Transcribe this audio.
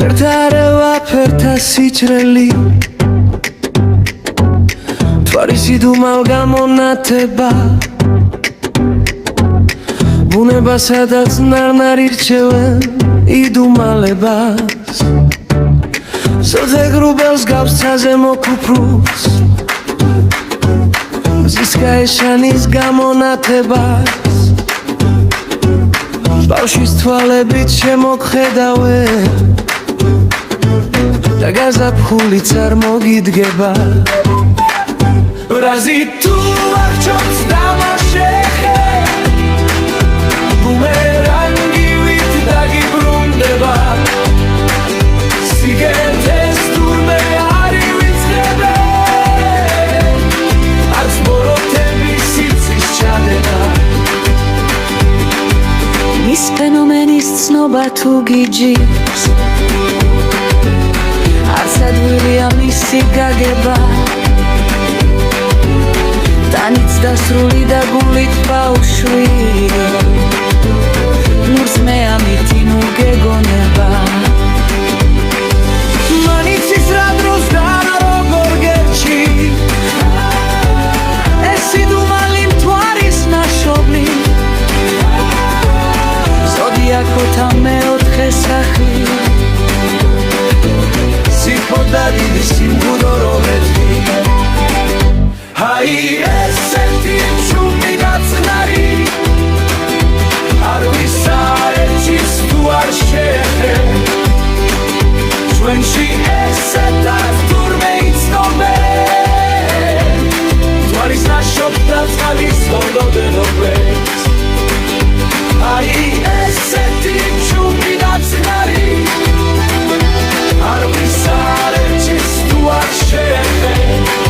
ფერთა ფერთა სიჭრელი თვარისი დუმალ გამონათება ბუნება სადაც ნარნარ ირჩევენ იდუმალებას სოხე გრუბელს გავს ცაზე მოკუფრუს ზისკა ეშანის გამონათებას ბავშვის თვალებით შემოგხედავენ და გაზაფხულიც არ მოგიდგება რაზი თუ აღჭობს დამაშეხე ბუმერანგივით დაგიბრუნდება სიგეთეს თურმე არ ივიწყებე არც ბოროტების სიცის ჩადება ის ფენომენის ცნობა თუ გიჯობს არც ადვილია მისი გაგება ტანიც დასრული და გულით ბავშვი ნურს მე ამითი ნუ გეგონება მანიცის რა დროს და როგორ გერჩი ეს იდუმალი მთვარის ნაშობლი ზოდიაქოთა მეოთხე სახლი სიფო და დიდი სიმბუდო